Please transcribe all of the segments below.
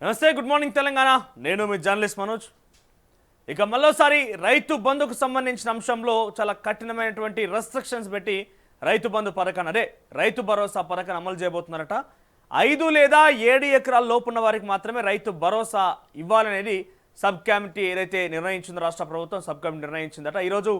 నమస్తే, good morning Telangana. నేను మీ journalist Manoj. ఇక మరోసారి రైతు బంధుకు సంబంధించిన అంశంలో చాలా కఠినమైనటువంటి రెస్ట్రిక్షన్స్ పెట్టి రైతు బంధు పథకాన్ని రైతు భరోసా పథకాన్ని అమలు చేయబోతున్నారట. 5 లేదా 7 ఎకరాల లోపున్న వారికి మాత్రమే రైతు భరోసా ఇవ్వాలనేది సబ్ కమిటీ ఏదైతే నిర్ణయించిందో రాష్ట్ర ప్రభుత్వం సబ్ కమిటీ నిర్ణయించిందట. ఈరోజు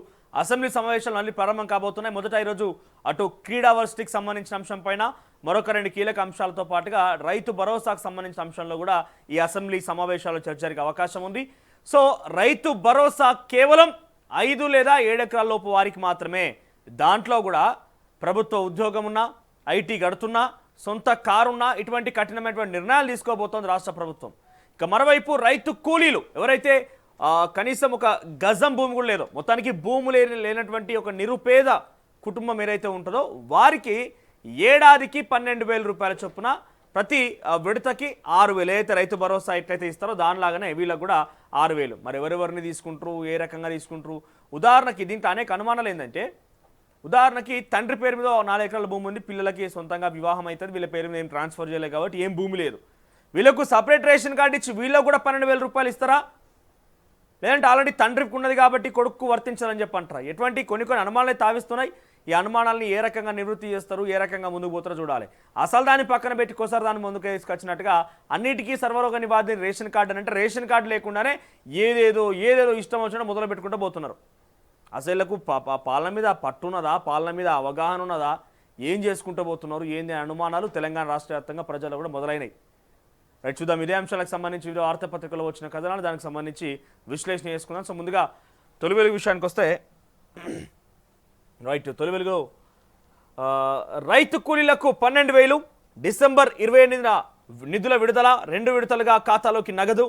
అసెంబ్లీ సమావేశాలు మళ్ళీ ప్రారంభం కాబోతున్నాయి. మొదట ఈరోజు అటు క్రీడా వర్సిటీకి సంబంధించిన అంశం పైన మరొక 2 కీలక అంశాలతో పాటుగా రైతు భరోసాకు సంబంధించిన అంశంలో కూడా ఈ అసెంబ్లీ సమావేశాలు చర్చ జరిగే అవకాశం ఉంది. సో రైతు భరోసా కేవలం 5 లేదా 7 ఎకరాల లోపు వారికి మాత్రమే. దాంట్లో కూడా ప్రభుత్వ ఉద్యోగం ఉన్నా, ఐటీ గడుతున్నా, సొంత కారున్నా ఇటువంటి కఠినమైనటువంటి నిర్ణయాలు తీసుకోబోతోంది రాష్ట్ర ప్రభుత్వం. ఇక మరోవైపు రైతు కూలీలు ఎవరైతే కనీసం ఒక గజం భూమి కూడా లేదో, మొత్తానికి భూమి లేనటువంటి ఒక నిరుపేద కుటుంబం ఏదైతే ఉంటుందో వారికి ఏడాదికి 12,000 రూపాయల చొప్పున ప్రతి విడతకి 6,000 ఏదైతే రైతు భరోసా ఎట్లయితే ఇస్తారో దానిలాగానే వీళ్ళకి కూడా 6,000. మరి ఎవరెవరిని తీసుకుంటారు, ఏ రకంగా తీసుకుంటారు? ఉదాహరణకి దీంట్లో అనేక అనుమానాలు ఏంటంటే, ఉదాహరణకి తండ్రి పేరు మీద 4 ఎకరాల భూమి ఉంది, పిల్లలకి సొంతంగా వివాహం అవుతుంది, వీళ్ళ పేరు మీద ఏం ట్రాన్స్ఫర్ చేయలేదు కాబట్టి ఏం భూమి లేదు. వీళ్ళకు సపరేట్ రేషన్ కార్డు ఇచ్చి వీళ్ళకు కూడా 12,000 రూపాయలు ఇస్తారా? లేదంటే ఆల్రెడీ తండ్రికి ఉన్నది కాబట్టి కొడుకు వర్తించాలని చెప్పి అంటారా? ఎటువంటి కొన్ని అనుమానాలు తావిస్తున్నాయి. ఈ అనుమానాలని ఏ రకంగా నివృత్తి చేస్తారు, ఏ రకంగా ముందుకు పోతారో చూడాలి. అసలు దాన్ని పక్కన పెట్టి కోసారి దాన్ని ముందుకు తీసుకొచ్చినట్టుగా అన్నిటికీ సర్వరోగ నివారణ రేషన్ కార్డు అని అంటే రేషన్ కార్డు లేకుండానే ఏదేదో ఇష్టం వచ్చినా మొదలు పెట్టుకుంటూ పోతున్నారు. అసలు పాలన మీద పట్టున్నదా, పాలన మీద అవగాహన ఉన్నదా, ఏం చేసుకుంటూ పోతున్నారు, ఏంది అనుమానాలు తెలంగాణ రాష్ట్ర వ్యాప్తంగా ప్రజలు కూడా మొదలైనవి. రైట్, చూద్దాం ఇదే అంశాలకు సంబంధించి వివిధ వార్తాపత్రికల్లో వచ్చిన కథనాలు, దానికి సంబంధించి విశ్లేషణ చేసుకుందాం. సో ముందుగా తొలి వెలుగు విషయానికి వస్తే, రైట్, తొలి వెలుగు రైతు కూలీలకు 12,000 డిసెంబర్ 28న నిధుల విడుదల, 2 విడతలుగా ఖాతాలోకి నగదు.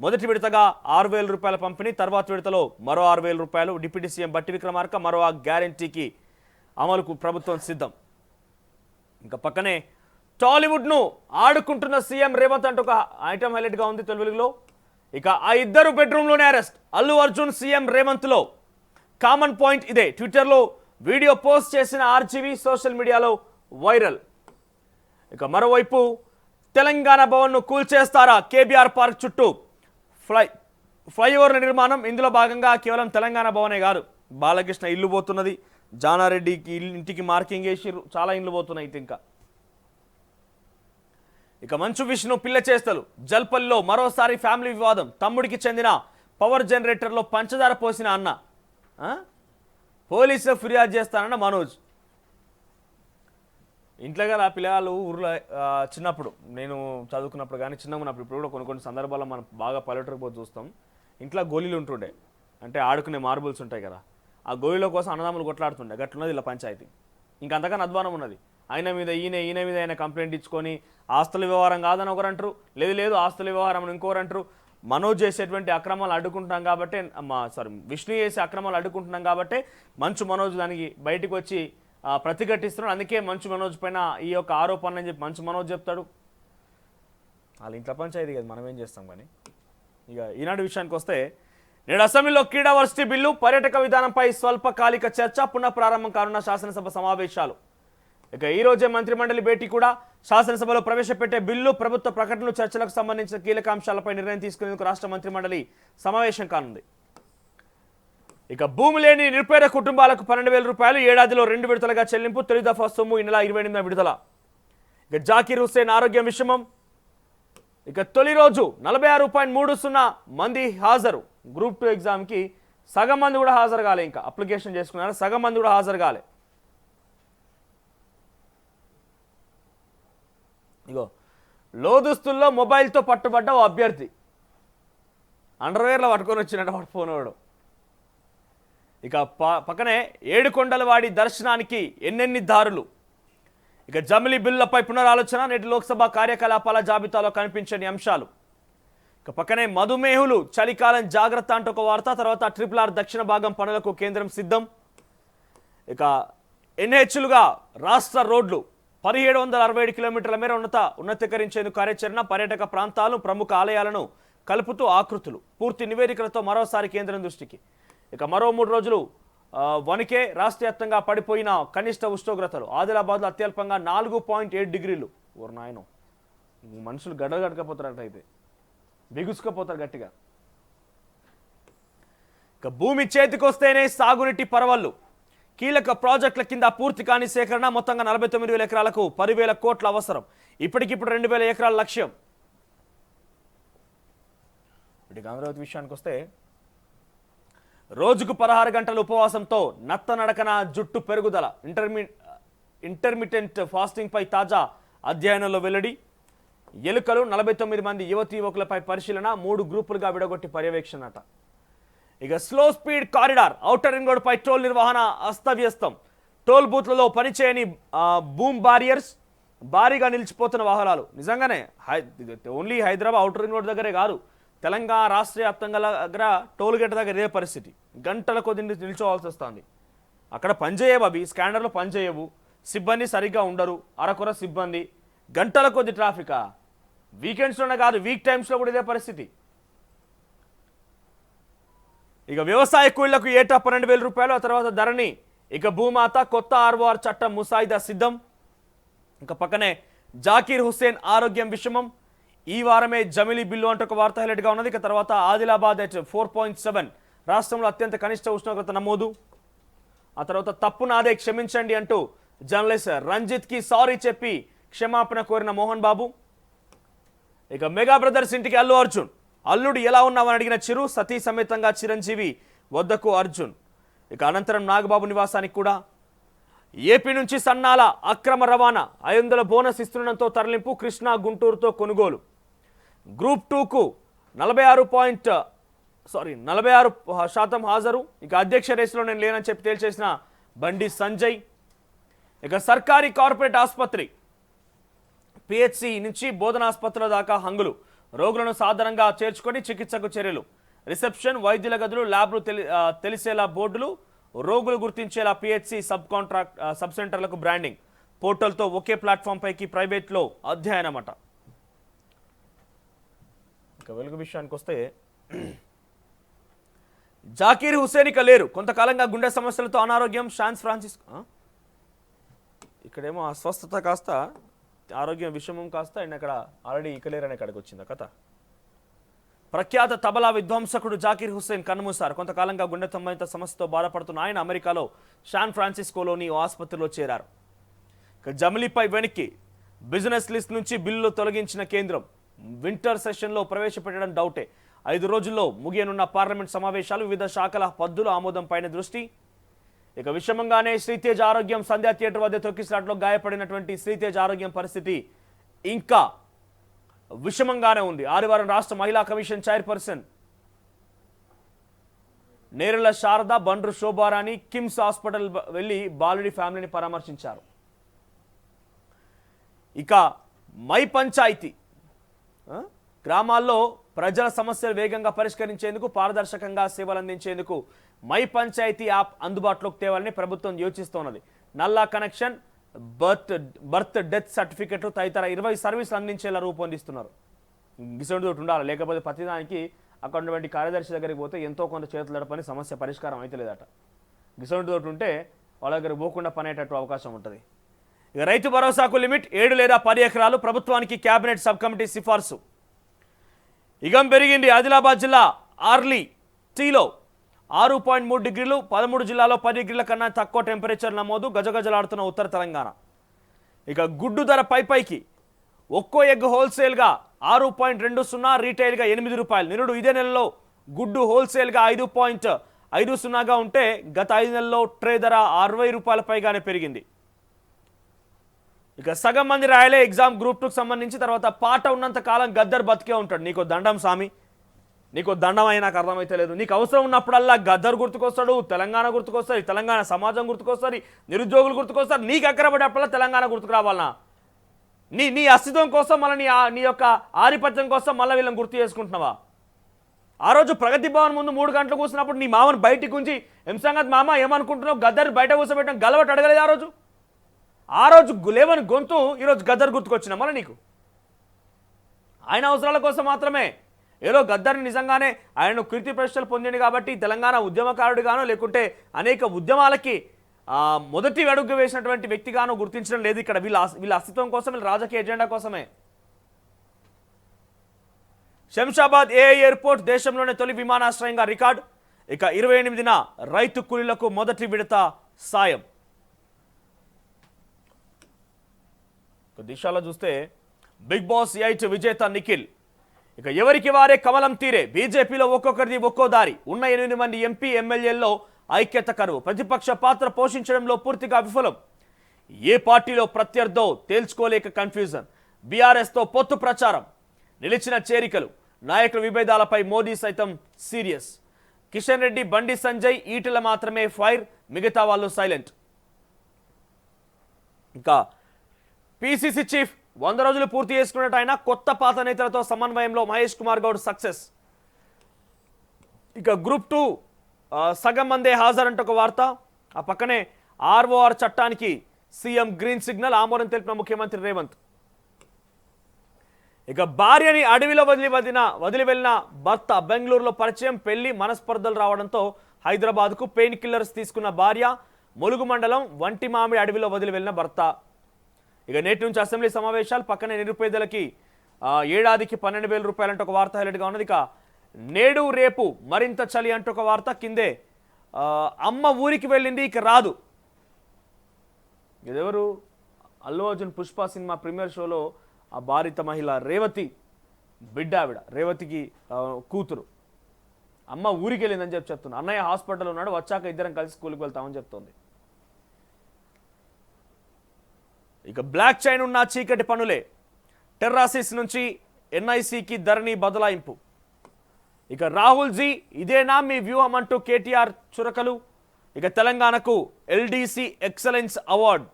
మొదటి విడతగా 6,000 రూపాయల పంపిణీ, తర్వాత విడతలో మరో 6,000 రూపాయలు. డిప్యూటీ సీఎం బట్టి విక్రమార్క మరో గ్యారంటీకి అమలుకు ప్రభుత్వం సిద్ధం. ఇంకా పక్కనే టాలీవుడ్ను ఆడుకుంటున్న సీఎం రేవంత్ అంటూ ఒక ఐటమ్ హైలైట్గా ఉంది తొలి వెలుగులో. ఇక ఆ ఇద్దరు బెడ్రూమ్లోనే అరెస్ట్, అల్లు అర్జున్ సీఎం రేవంత్లో. కామన్ పాయింట్ ఇదే. ట్విట్టర్లో వీడియో పోస్ట్ చేసిన ఆర్జీవీ సోషల్ మీడియాలో వైరల్. ఇక మరోవైపు తెలంగాణ భవన్ను కూల్చేస్తారా? కేబీఆర్ పార్క్ చుట్టూ ఫ్లైఓవర్ల నిర్మాణం. ఇందులో భాగంగా కేవలం తెలంగాణ భవనే కాదు, బాలకృష్ణ ఇల్లు పోతున్నది, జానారెడ్డికి ఇంటికి మార్కింగ్ వేసి చాలా ఇండ్లు పోతున్నాయి. ఇక మంచు విష్ణు పిల్ల చేస్తలు. జల్పల్లిలో మరోసారి ఫ్యామిలీ వివాదం. తమ్ముడికి చెందిన పవర్ జనరేటర్లో పంచదార పోసిన అన్న పోలీసు ఫిర్యాదు చేస్తానన్న మనోజ్. ఇంట్లో గల పిల్లలు ఊర్లో చిన్నప్పుడు, నేను చదువుకున్నప్పుడు కానీ చిన్నగా ఉన్నప్పుడు, ఇప్పుడు కూడా కొన్ని సందర్భాల్లో మనం బాగా పల్లెటూరుకు పోయి చూస్తాం. ఇంట్లో గోళీలు ఉంటుండే, అంటే ఆడుకునే మార్బుల్స్ ఉంటాయి కదా, ఆ గోళీల కోసం అన్నదమ్ములు కొట్లాడుతుండే. గట్లున్నది ఇలా పంచాయతీ. ఇంకంతకన్నా అధ్వానం ఉన్నది. ఆయన మీద ఈయన కంప్లైంట్ ఇచ్చుకొని ఆస్తుల వ్యవహారం కాదని ఒకరంటారు, లేదు ఆస్తుల వ్యవహారం అని ఇంకోరంటారు. మనోజ్ చేసేటువంటి అక్రమాలు అడ్డుకుంటున్నాం కాబట్టి, విష్ణు చేసే అక్రమాలు అడ్డుకుంటున్నాం కాబట్టి మంచు మనోజ్ దానికి బయటకు వచ్చి ప్రతిఘటిస్తున్నాడు. అందుకే మంచు మనోజ్ పైన ఈ యొక్క ఆరోపణ అని చెప్పి మంచు మనోజ్ చెప్తాడు. వాళ్ళ ఇంట్లో పంచాయతీ కదా, మనం ఏం చేస్తాం. కానీ ఇక ఈనాటి విషయానికి వస్తే, నేడు అసెంబ్లీలో క్రీడా వర్సిటీ బిల్లు, పర్యాటక విధానంపై స్వల్పకాలిక చర్చ, పునః ప్రారంభం కానున్న శాసనసభ సమావేశాలు. ఇక ఈ రోజే మంత్రిమండలి భేటీ కూడా. శాసనసభలో ప్రవేశపెట్టే బిల్లు, ప్రభుత్వ ప్రకటనలు, చర్చలకు సంబంధించిన కీలక అంశాలపై నిర్ణయం తీసుకునేందుకు రాష్ట్ర మంత్రిమండలి సమావేశం కానుంది. ఇక భూమి లేని నిరుపేద కుటుంబాలకు 12,000 రూపాయలు, ఏడాదిలో 2 విడతలుగా చెల్లింపు. తొలి దఫా సొమ్ము ఈ నెల 28న విడుదల. ఇక జాకీర్ హుస్సేన్ ఆరోగ్యం విషమం. ఇక తొలి రోజు 46.30 మంది హాజరు. గ్రూప్ 2 ఎగ్జామ్కి సగం మంది కూడా హాజరు కాలే. ఇంకా అప్లికేషన్ చేసుకున్నారు, సగం మంది కూడా హాజరు కాలే. ఇగో లోదుస్తుల్లో మొబైల్తో పట్టుబడ్డ ఓ అభ్యర్థి. అండర్వేర్లో పట్టుకొని వచ్చినట్టు వాడు ఫోనోడు. ఇక పక్కనే ఏడుకొండలవాడి దర్శనానికి ఎన్నెన్ని దారులు. ఇక జమిలీ బిల్లులపై పునరాలోచన. నేటి లోక్సభ కార్యకలాపాల జాబితాలో కనిపించని అంశాలు. ఇక పక్కనే మధుమేహులు చలికాలం జాగ్రత్త అంటూ ఒక వార్త. తర్వాత RRR దక్షిణ భాగం పనులకు కేంద్రం సిద్ధం. ఇక ఎన్హెచ్లుగా రాష్ట్ర రోడ్లు 1767 కిలోమీటర్ల మేర ఉన్నతీకరించేందుకు కార్యాచరణ. పర్యాటక ప్రాంతాలు, ప్రముఖ ఆలయాలను కలుపుతూ ఆకృతులు. పూర్తి నివేదికలతో మరోసారి కేంద్రం దృష్టికి. ఇక మరో 3 రోజులు వణికే. రాష్ట్ర వ్యాప్తంగా పడిపోయిన కనిష్ట ఉష్ణోగ్రతలు. ఆదిలాబాద్లో అత్యల్పంగా 4.7 డిగ్రీలు. ఓరు నాయనో, మనుషులు గడ్డలు కట్టకపోతారట. అయితే బిగుసుకుపోతారు గట్టిగా. ఇక భూమి చేతికొస్తేనే సాగునీటి పరవళ్ళు. కీలక ప్రాజెక్టుల కింద పూర్తి కాని సేకరణ. మొత్తంగా 49,000 ఎకరాలకు 10,000 కోట్ల అవసరం. ఇప్పటికిప్పుడు 2,000 ఎకరాల లక్ష్యం. ఇటు అమరావతి విషయానికి వస్తే రోజుకు 16 గంటల ఉపవాసంతో నత్తనడకన జుట్టు పెరుగుదల. ఇంటర్మిటెంట్ ఫాస్టింగ్ పై తాజా అధ్యయనంలో వెల్లడి. ఎలుకలు 49 మంది యువతీ యువకులపై పరిశీలన. 3 గ్రూపులుగా విడగొట్టి పర్యవేక్షణట. ఇక slow speed corridor. Outer ring రోడ్డుపై టోల్ నిర్వహణ అస్తవ్యస్తం. టోల్ బూత్లలో పనిచేయని బూమ్ బారియర్స్. భారీగా నిలిచిపోతున్న వాహనాలు. నిజంగానే only Hyderabad outer ring road దగ్గరే కాదు, తెలంగాణ రాష్ట్ర వ్యాప్తంగా దగ్గర టోల్ గేట్ దగ్గర ఇదే పరిస్థితి. గంటల కొద్ది నిల్చోవాల్సి వస్తుంది. అక్కడ పనిచేయవు, అవి స్కానర్లు పనిచేయవు, సిబ్బంది సరిగ్గా ఉండరు, అరకొర సిబ్బంది, గంటల కొద్ది ట్రాఫికా. వీకెండ్స్లోనే కాదు, వీక్ టైమ్స్లో కూడా ఇదే పరిస్థితి. ఇక వ్యవసాయ కూలీలకు ఏటా 12,000 రూపాయలు. ఆ తర్వాత ధరణి. ఇక భూమాత కొత్త ఆర్ఓఆర్ చట్టం ముసాయిదా సిద్ధం. ఇంకా పక్కనే జాకీర్ హుస్సేన్ ఆరోగ్యం విషమం. ఈ వారమే జమిలీ బిల్లు అంటూ ఒక వార్త హైలైట్గా ఉన్నది. ఇక తర్వాత ఆదిలాబాద్ at 4.7 రాష్ట్రంలో అత్యంత కనిష్ట ఉష్ణోగ్రత నమోదు. ఆ తర్వాత తప్పు నాదే క్షమించండి అంటూ జర్నలిస్ట్ రంజిత్కి సారీ చెప్పి క్షమాపణ కోరిన మోహన్ బాబు. ఇక మెగా బ్రదర్స్ ఇంటికి అల్లు అర్జున్. అల్లుడు ఎలా ఉన్నావని అడిగిన చిరు. సతీ సమేతంగా చిరంజీవి వద్దకు అర్జున్. ఇక అనంతరం నాగబాబు నివాసానికి కూడా. ఏపీ నుంచి సన్నాల అక్రమ రవాణా. 500 బోనస్ ఇస్తుండటంతో తరలింపు. కృష్ణా గుంటూరుతో కొనుగోలు. గ్రూప్ 2కు 46% హాజరు. ఇక అధ్యక్ష రేసులో నేను లేనని చెప్పి తేల్చేసిన బండి సంజయ్. ఇక సర్కారీ కార్పొరేట్ ఆసుపత్రి పిహెచ్సి నుంచి బోధనాసుపత్రుల దాకా హంగులు. రోగులను సాధారణంగా చేర్చుకొని చికిత్సకు చర్యలు. రిసెప్షన్, వైద్యుల గదులు, ల్యాబ్లు తెలిసేలా బోర్డులు. రోగులు గుర్తించేలా పిహెచ్సి సబ్ సెంటర్లకు బ్రాండింగ్. పోర్టల్తో ఒకే ప్లాట్ఫామ్ పైకి ప్రైవేట్లో అధ్యయనం అట. ఇక వెలుగు విషయానికి వస్తే జాకీర్ హుస్సేన్ ఇక లేరు. కొంతకాలంగా గుండె సమస్యలతో అనారోగ్యం. San Francisco. ఇక్కడేమో అస్వస్థత కాస్త ఆరోగ్యం విషమం కాస్త ఆయన అక్కడ ఆల్రెడీ ఇక లేరని అక్కడికి వచ్చింది కథ. ప్రఖ్యాత తబలా విధ్వంసకుడు జాకీర్ హుస్సేన్ కన్నుమూశారు. కొంతకాలంగా గుండె సంబంధిత సమస్యతో బాధపడుతున్న ఆయన అమెరికాలో శాన్ ఫ్రాన్సిస్కోలోని ఓ ఆసుపత్రిలో చేరారు. జమిలీపై వెనక్కి. బిజినెస్ లిస్ట్ నుంచి బిల్లులు తొలగించిన కేంద్రం. వింటర్ సెషన్లో ప్రవేశపెట్టడం డౌటే. 5 రోజుల్లో ముగియనున్న పార్లమెంట్ సమావేశాలు. వివిధ శాఖల పద్దుల ఆమోదం పైన దృష్టి. ఇక విషమంగానే శ్రీతేజ్ ఆరోగ్యం. సంధ్యా థియేటర్ వద్ద తొక్కిసలాటలో గాయపడినటువంటి శ్రీతేజ్ ఆరోగ్యం పరిస్థితి ఇంకా విషమంగానే ఉంది. ఆదివారం రాష్ట్ర మహిళా commission chairperson Nerella Sharada, Bandru Shobharani KIMS hospital వెళ్లి బాలుడి ఫ్యామిలీని పరామర్శించారు. ఇక మై పంచాయతీ గ్రామాల్లో ప్రజల సమస్యలు వేగంగా పరిష్కరించేందుకు, పారదర్శకంగా సేవలు అందించేందుకు మై పంచాయతీ యాప్ అందుబాటులోకి తేవాలని ప్రభుత్వం యోచిస్తోన్నది. నల్లా కనెక్షన్, బర్త్ డెత్ సర్టిఫికెట్లు తదితర 20 సర్వీసులు అందించేలా రూపొందిస్తున్నారు. గిసెండుతోటి ఉండాలి, లేకపోతే ప్రతిదానికి అక్కడ ఉన్నటువంటి కార్యదర్శి దగ్గరికి పోతే ఎంతో కొంత చేతులు నడపని సమస్య పరిష్కారం అయితే లేదట. గిసెండుతోటి ఉంటే వాళ్ళ దగ్గర పోకుండా పని అయ్యేటట్టు అవకాశం ఉంటుంది. ఇక రైతు భరోసాకు లిమిట్ 7 లేదా 10 ఎకరాలు. ప్రభుత్వానికి కేబినెట్ సబ్ కమిటీ సిఫార్సు. ఇగం పెరిగింది. ఆదిలాబాద్ జిల్లా ఆర్లీ టీలో 6.3 డిగ్రీలు. 13 జిల్లాలో 10 డిగ్రీల కన్నా తక్కువ టెంపరేచర్ నమోదు. గజగజలాడుతున్న ఉత్తర తెలంగాణ. ఇక గుడ్డు ధర పైకి. ఒక్కో ఎగ్ హోల్సేల్గా 6.20, రీటైల్గా 8 రూపాయలు. నిరుడు ఇదే నెలలో గుడ్డు హోల్సేల్గా 5.50గా ఉంటే గత 5 నెలల్లో ట్రే ధర 60 రూపాయల పైగానే పెరిగింది. ఇక సగం మంది రాయలే ఎగ్జామ్ గ్రూప్ 2కు సంబంధించి. తర్వాత పాట ఉన్నంత కాలం గద్దర్ బతికే ఉంటాడు. నీకు దండం స్వామి, నీకు దండం అయినా నాకు అర్థమైతే లేదు. నీకు అవసరం ఉన్నప్పుడల్లా గద్దర్ గుర్తుకొస్తాడు, తెలంగాణ గుర్తుకొస్తుంది, తెలంగాణ సమాజం గుర్తుకొస్తుంది, నిరుద్యోగులు గుర్తుకొస్తారు. నీకు అక్కరపడేప్పుడల్లా తెలంగాణ గుర్తుకు రావాలనా? నీ అస్తిత్వం కోసం మళ్ళీ నీ యొక్క ఆధిపత్యం కోసం మళ్ళీ వీళ్ళని గుర్తు చేసుకుంటున్నావా? ఆ రోజు ప్రగతి భవన్ ముందు 3 గంటలు కూర్చున్నప్పుడు నీ మామను బయటికి ఉంచి ఏం సంగతి మామ ఏమనుకుంటున్నావు, గద్దర్ బయట కూర్చోబెట్టడం గలవట్ అడగలేదు ఆ రోజు లేవని గొంతు ఈరోజు గద్దర్ గుర్తుకొచ్చిన మళ్ళీ నీకు. ఆయన అవసరాల కోసం మాత్రమే ఏదో గద్దర్ని నిజంగానే ఆయన కీర్తి ప్రతిష్టలు పొందింది కాబట్టి తెలంగాణ ఉద్యమకారుడిగానో లేకుంటే అనేక ఉద్యమాలకి మొదటి అడుగు వేసినటువంటి వ్యక్తిగానో గుర్తించడం లేదు. ఇక్కడ వీళ్ళ అస్తిత్వం కోసం, వీళ్ళ రాజకీయ ఎజెండా కోసమే. శంషాబాద్ ఏఐ ఎయిర్పోర్ట్ దేశంలోనే తొలి విమానాశ్రయంగా రికార్డు. ఇక 28న రైతు కూలీలకు మొదటి విడత సాయం. దిశలో చూస్తే బిగ్ బాస్ 8 విజేత నిఖిల్. ఇక ఎవరికి వారే కమలం తీరే. బీజేపీలో ఒక్కొక్కరిది ఒక్కో దారి. ఉన్న 8 మంది ఎంపీ ఎమ్మెల్యేల్లో ఐక్యత కరువు. ప్రతిపక్ష పాత్ర పోషించడంలో పూర్తిగా విఫలం. ఏ పార్టీలో ప్రత్యర్థో తేల్చుకోలేక కన్ఫ్యూజన్. బీఆర్ఎస్తో పొత్తు ప్రచారం. నిలిచిన చేరికలు. నాయకుల విభేదాలపై మోదీ సైతం సీరియస్. కిషన్ రెడ్డి, బండి సంజయ్, ఈటెల మాత్రమే ఫైర్, మిగతా వాళ్ళు సైలెంట్. ఇంకా పిసిసి చీఫ్ 100 రోజులు పూర్తి చేసుకున్నట్టు ఆయన కొత్త పాత నేతలతో సమన్వయంలో మహేష్ కుమార్ గౌడ్ సక్సెస్. ఇక గ్రూప్ 2 సగం మందే హాజరంటే ఒక వార్త. ఆ పక్కనే ఆర్ఓఆర్ చట్టానికి సీఎం గ్రీన్ సిగ్నల్, ఆమోదం తెలిపిన ముఖ్యమంత్రి రేవంత్. ఇక భార్యని అడవిలో వదిలి వెళ్ళిన భర్త. బెంగళూరులో పరిచయం, పెళ్లి, మనస్పర్ధలు రావడంతో హైదరాబాద్కు పెయిన్ కిల్లర్స్ తీసుకున్న భార్య. ములుగు మండలం వంటి మామిడి అడవిలో వదిలి వెళ్ళిన భర్త. ఇక నేటి నుంచి అసెంబ్లీ సమావేశాలు. పక్కనే నిరుపేదలకి ఏడాదికి 12,000 రూపాయలు అంటే ఒక వార్త హైలైట్గా ఉన్నది. ఇక నేడు రేపు మరింత చలి అంటూ ఒక వార్త. కిందే అమ్మ ఊరికి వెళ్ళింది ఇక రాదు. ఇదెవరు? అల్లు అర్జున్ పుష్ప సినిమా ప్రీమియర్ షోలో ఆ భారత మహిళ రేవతి బిడ్డ. ఆవిడ రేవతికి కూతురు. అమ్మ ఊరికి వెళ్ళిందని చెప్తున్నా. అన్నయ్య హాస్పిటల్ ఉన్నాడు, వచ్చాక ఇద్దరం కలిసి స్కూల్కి వెళ్తామని చెప్తోంది. ఇక బ్లాక్ చైన్ ఉన్న చీకటి పనులే. టెర్రాసిస్ నుంచి ఎన్ఐసికి ధరణి బదలాయింపు. ఇక రాహుల్ జీ ఇదేనా మీ వ్యూహం అంటూ కేటీఆర్ చురకలు. ఇక తెలంగాణకు ఎల్డీసీ ఎక్సలెన్స్ అవార్డు.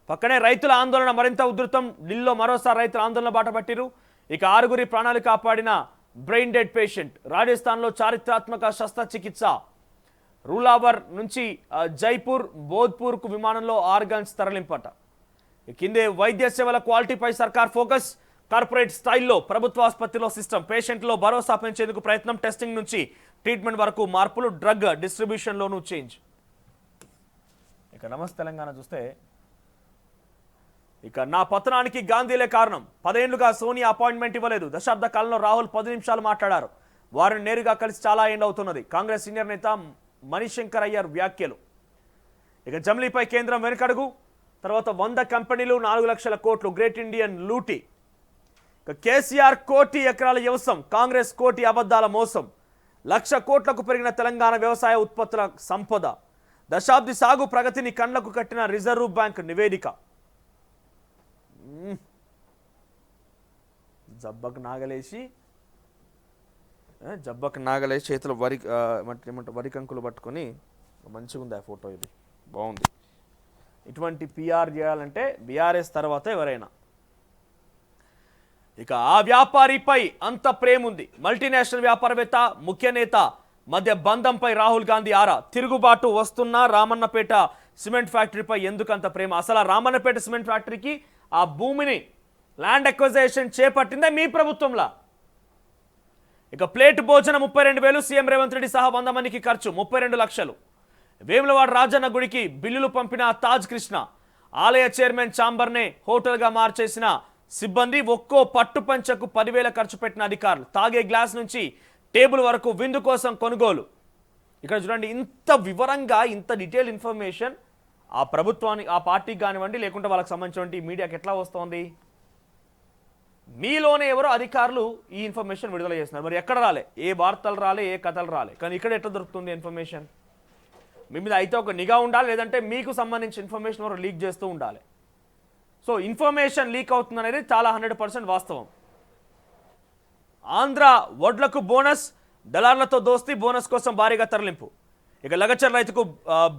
పక్కనే రైతుల ఆందోళన మరింత ఉధృతం. ఢిల్లీలో మరోసారి రైతుల ఆందోళన బాట పట్టిరు. ఇక 6 ప్రాణాలు కాపాడిన బ్రెయిన్ డెడ్ పేషెంట్. రాజస్థాన్లో చారిత్రాత్మక శస్త్రచికిత్స. రూలావర్ నుంచి జైపూర్, బోధ్పూర్కు విమానంలో ఆర్గాన్స్ తరలింపట. కిందే వైద్య సేవల క్వాలిటీపై సర్కార్ ఫోకస్. కార్పొరేట్ స్థాయిలో ప్రభుత్వ ఆసుపత్రిలో సిస్టమ్. పేషెంట్లో భరోసా పెంచేందుకు ప్రయత్నం. టెస్టింగ్ నుంచి ట్రీట్మెంట్ వరకు మార్పులు. డ్రగ్ డిస్ట్రిబ్యూషన్లోనూ చేంజ్. ఇక నమస్తే తెలంగాణ చూస్తే, ఇక నా పతనానికి గాంధీలే కారణం. 10 ఏళ్లుగా సోనియా అపాయింట్మెంట్ ఇవ్వలేదు. దశాబ్ద కాలంలో రాహుల్ 10 నిమిషాలు మాట్లాడారు. వారిని నేరుగా కలిసి చాలా ఏళ్ళు అవుతున్నది. కాంగ్రెస్ సీనియర్ నేత మణిశంకర్ అయ్యర్ వ్యాఖ్యలు. ఇక జమ్లీపై కేంద్రం వెనుకడుగు. తర్వాత 100 కంపెనీలు, 4 లక్షల కోట్లు. గ్రేట్ ఇండియన్ లూటీ. ఇక కేసీఆర్ కోటి ఎకరాల వ్యవసాయం, కాంగ్రెస్ కోటి అబద్ధాల మోసం. 1,00,000 కోట్లకు పెరిగిన తెలంగాణ వ్యవసాయ ఉత్పత్తుల సంపద. దశాబ్ది సాగు ప్రగతిని కండ్లకు కట్టిన రిజర్వ్ బ్యాంక్ నివేదిక. జబ్బకు నాగలేసి చేతులు వరి కంకులు పట్టుకొని మంచిగా ఉంది ఆ ఫోటో. ఇది బాగుంది. ఇటువంటి పిఆర్ చేయాలంటే బీఆర్ఎస్ తర్వాత ఎవరైనా. ఇక ఆ వ్యాపారిపై అంత ప్రేమ ఉంది. మల్టీనేషనల్ వ్యాపారవేత్త, ముఖ్య నేత మధ్య బంధంపై రాహుల్ గాంధీ ఆరా. తిరుగుబాటు వస్తున్న రామన్నపేట సిమెంట్ ఫ్యాక్టరీపై ఎందుకంత ప్రేమ? అసలు ఆ రామన్నపేట సిమెంట్ ఫ్యాక్టరీకి ఆ భూమిని ల్యాండ్ అక్విజిషన్ చేపట్టిందే మీ ప్రభుత్వంలా. ఇక ప్లేట్ భోజనం 32,000. సీఎం రేవంత్ రెడ్డి సహా 100 మందికి ఖర్చు 32 లక్షలు. వేములవాడ రాజన్న గుడికి బిల్లులు పంపిన తాజ్ కృష్ణ. ఆలయ చైర్మన్ ఛాంబర్నే హోటల్గా మార్చేసిన సిబ్బంది. ఒక్కో పట్టు పంచకు 10,000 ఖర్చు పెట్టిన అధికారులు. తాగే గ్లాస్ నుంచి టేబుల్ వరకు విందు కోసం కొనుగోలు. ఇక్కడ చూడండి, ఇంత వివరంగా ఇంత డీటెయిల్ ఇన్ఫర్మేషన్ ఆ ప్రభుత్వానికి, ఆ పార్టీకి కానివ్వండి, లేకుంటే వాళ్ళకి సంబంధించిన మీడియాకి ఎట్లా వస్తుంది? మీలోనే ఎవరో అధికారులు ఈ ఇన్ఫర్మేషన్ విడుదల చేస్తున్నారు. మరి ఎక్కడ రాలే? ఏ వార్తలు రాలే, ఏ కథలు రాలే. కానీ ఇక్కడ ఎట్లా దొరుకుతుంది ఇన్ఫర్మేషన్? మీ మీద అయితే ఒక నిఘా ఉండాలి, లేదంటే మీకు సంబంధించిన ఇన్ఫర్మేషన్ ఎవరు లీక్ చేస్తూ ఉండాలి. సో ఇన్ఫర్మేషన్ లీక్ అవుతుంది అనేది చాలా 100% వాస్తవం. ఆంధ్ర వడ్లకు బోనస్. దళార్లతో దోస్తీ. బోనస్ కోసం భారీగా తరలింపు. ఇక లగచర్ రైతుకు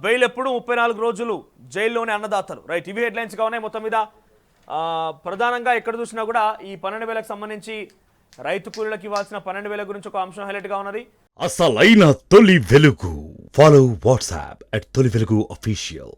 బెయిల్ ఎప్పుడు? 34 రోజులు జైల్లోనే అన్నదాతలు. రైట్, ఇవి హెడ్లైన్స్గా ఉన్నాయి. మొత్తం మీద ప్రధానంగా ఎక్కడ చూసినా కూడా ఈ 12,000కి సంబంధించి రైతు కూలీలకు ఇవ్వాల్సిన 12,000 గురించి ఒక అంశం హైలైట్గా ఉన్నది. అసలైన తొలి వెలుగు. ఫాలో వాట్సాప్ @తొలి వెలుగు అఫీషియల్.